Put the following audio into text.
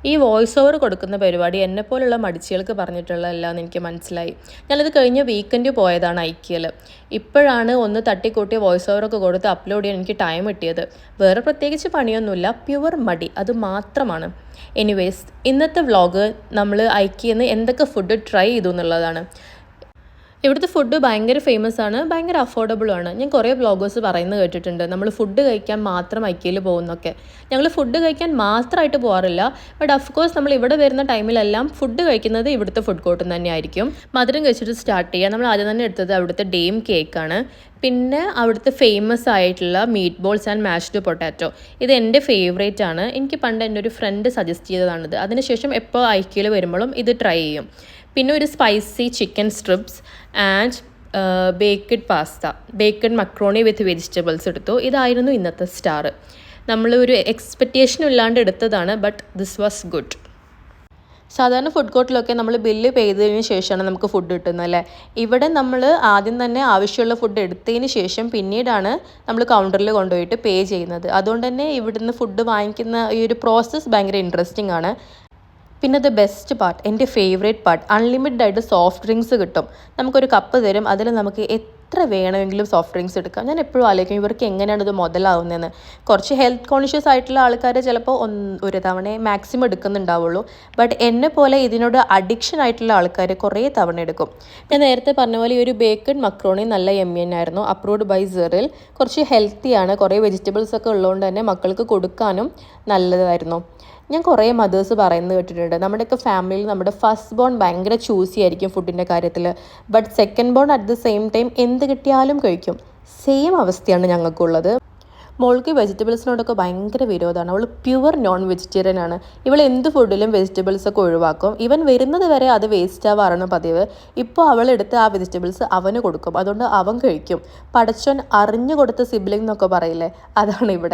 ഈ voice over കൊടുക്കുന്ന പരിപാടി എന്നെപ്പോലുള്ള മടിച്ചികൾക്ക് പറഞ്ഞിട്ടുള്ളതല്ല എന്ന് എനിക്ക് മനസ്സിലായി. ഞാനത് കഴിഞ്ഞ വീക്കെൻഡ് പോയതാണ് ഐക്യയിൽ. ഇപ്പോഴാണ് ഒന്ന് തട്ടിക്കൂട്ടി വോയിസ് ഓവറൊക്കെ കൊടുത്ത് അപ്ലോഡ് ചെയ്യാൻ എനിക്ക് ടൈം കിട്ടിയത്. വേറെ പ്രത്യേകിച്ച് പണിയൊന്നുമില്ല, പ്യുവർ മടി അത് മാത്രമാണ്. എനിവേസ്, ഇന്നത്തെ വ്ളോഗ് നമ്മൾ ഐക്യയിൽ നിന്ന് എന്തൊക്കെ ഫുഡ് ട്രൈ ചെയ്തു എന്നുള്ളതാണ്. ഇവിടുത്തെ ഫുഡ് ഭയങ്കര ഫേമസ് ആണ്, ഭയങ്കര അഫോർഡബിളുമാണ്. ഞാൻ കുറേ വ്ളോഗേഴ്സ് പറയുന്നത് കേട്ടിട്ടുണ്ട് നമ്മൾ ഫുഡ് കഴിക്കാൻ മാത്രം ഐക്യയിൽ പോകുന്നൊക്കെ. ഞങ്ങൾ ഫുഡ് കഴിക്കാൻ മാത്രമായിട്ട് പോകാറില്ല. ബട്ട് അഫ്കോഴ്സ് നമ്മൾ ഇവിടെ വരുന്ന ടൈമിലെല്ലാം ഫുഡ് കഴിക്കുന്നത് ഇവിടുത്തെ ഫുഡ് കോർട്ടിൽ തന്നെ ആയിരിക്കും. മധുരം കഴിച്ചിട്ട് സ്റ്റാർട്ട് ചെയ്യുക. നമ്മൾ ആദ്യം തന്നെ എടുത്തത് അവിടുത്തെ ഡെയിം കേക്കാണ്. പിന്നെ അവിടുത്തെ ഫേമസ് ആയിട്ടുള്ള meet balls and mashed potato. ഇത് എൻ്റെ ഫേവറേറ്റ് ആണ്. എനിക്ക് പണ്ട് എൻ്റെ ഒരു ഫ്രണ്ട് സജസ്റ്റ് ചെയ്തതാണിത്. അതിനുശേഷം എപ്പോൾ ഐക്യയിൽ വരുമ്പോഴും ഇത് ട്രൈ ചെയ്യും. പിന്നെ ഒരു spicy chicken strips and baked pasta, baked macaroni with vegetables എടുത്തു. ഇതായിരുന്നു ഇന്നത്തെ സ്റ്റാർ. നമ്മൾ ഒരു എക്സ്പെക്റ്റേഷനും ഇല്ലാണ്ട് എടുത്തതാണ്, ബട്ട് ദിസ് വാസ് ഗുഡ്. സാധാരണ ഫുഡ് കോർട്ടിലൊക്കെ നമ്മൾ ബില്ല് പേ ചെയ്തതിന് ശേഷമാണ് നമുക്ക് ഫുഡ് കിട്ടുന്നത് അല്ലേ. ഇവിടെ നമ്മൾ ആദ്യം തന്നെ ആവശ്യമുള്ള ഫുഡ് എടുത്തതിന് ശേഷം പിന്നീടാണ് നമ്മൾ കൗണ്ടറിൽ കൊണ്ടുപോയിട്ട് പേ ചെയ്യുന്നത്. അതുകൊണ്ട് തന്നെ ഇവിടുന്ന് ഫുഡ് വാങ്ങിക്കുന്ന ഈ ഒരു പ്രോസസ്സ് ഭയങ്കര ഇൻട്രസ്റ്റിംഗ് ആണ്. പിന്നെ ദ ബെസ്റ്റ് പാർട്ട്, എൻ്റെ ഫേവറേറ്റ് പാർട്ട്, അൺലിമിറ്റഡ് ആയിട്ട് സോഫ്റ്റ് ഡ്രിങ്ക്സ് കിട്ടും. നമുക്കൊരു കപ്പ് തരും, അതിൽ നമുക്ക് എത്ര വേണമെങ്കിലും സോഫ്റ്റ് ഡ്രിങ്ക്സ് എടുക്കാം. ഞാൻ എപ്പോഴും ആലോചിക്കും ഇവർക്ക് എങ്ങനെയാണ് ഇത് മുതലാവുന്നതെന്ന്. കുറച്ച് ഹെൽത്ത് കോൺഷ്യസ് ആയിട്ടുള്ള ആൾക്കാർ ചിലപ്പോൾ ഒരു തവണ മാക്സിമം എടുക്കുന്നുണ്ടാവുള്ളൂ. ബട്ട് എന്നെ പോലെ ഇതിനോട് അഡിക്ഷൻ ആയിട്ടുള്ള ആൾക്കാർ കുറേ തവണ എടുക്കും. ഞാൻ നേരത്തെ പറഞ്ഞ പോലെ ഈ ഒരു ബേക്കഡ് മക്രോണി നല്ല യമ്മിയൻ ആയിരുന്നു, അപ്രൂവ്ഡ് ബൈ സെറിൽ. കുറച്ച് ഹെൽത്തിയാണ്, കുറേ വെജിറ്റബിൾസ് ഒക്കെ ഉള്ളതുകൊണ്ട് തന്നെ മക്കൾക്ക് കൊടുക്കാനും നല്ലതായിരുന്നു. ഞാൻ കുറേ മദേഴ്സ് പറയുന്നത് കേട്ടിട്ടുണ്ട് നമ്മുടെയൊക്കെ ഫാമിലിയിൽ നമ്മുടെ ഫസ്റ്റ് ബോൺ ഭയങ്കര ചൂസി ആയിരിക്കും ഫുഡിൻ്റെ കാര്യത്തിൽ. But second bone at the same time എന്ത് കിട്ടിയാലും കഴിക്കും. സെയിം അവസ്ഥയാണ് ഞങ്ങൾക്കുള്ളത്. മോൾക്ക് വെജിറ്റബിൾസിനോടൊക്കെ ഭയങ്കര വിരോധമാണ്. അവൾ പ്യുവർ നോൺ വെജിറ്റേറിയൻ ആണ്. ഇവൾ എന്ത് ഫുഡിലും വെജിറ്റബിൾസൊക്കെ ഒഴിവാക്കും. ഇവൻ വരുന്നത് വരെ അത് വേസ്റ്റ് ആവാറാണ് പതിവ്. ഇപ്പോൾ അവളെടുത്ത് ആ വെജിറ്റബിൾസ് അവന് കൊടുക്കും, അതുകൊണ്ട് അവൻ കഴിക്കും. പടച്ചോൻ അറിഞ്ഞു കൊടുത്ത സിബ്ലിംഗ് എന്നൊക്കെ പറയില്ലേ, അതാണ് ഇവിടെ.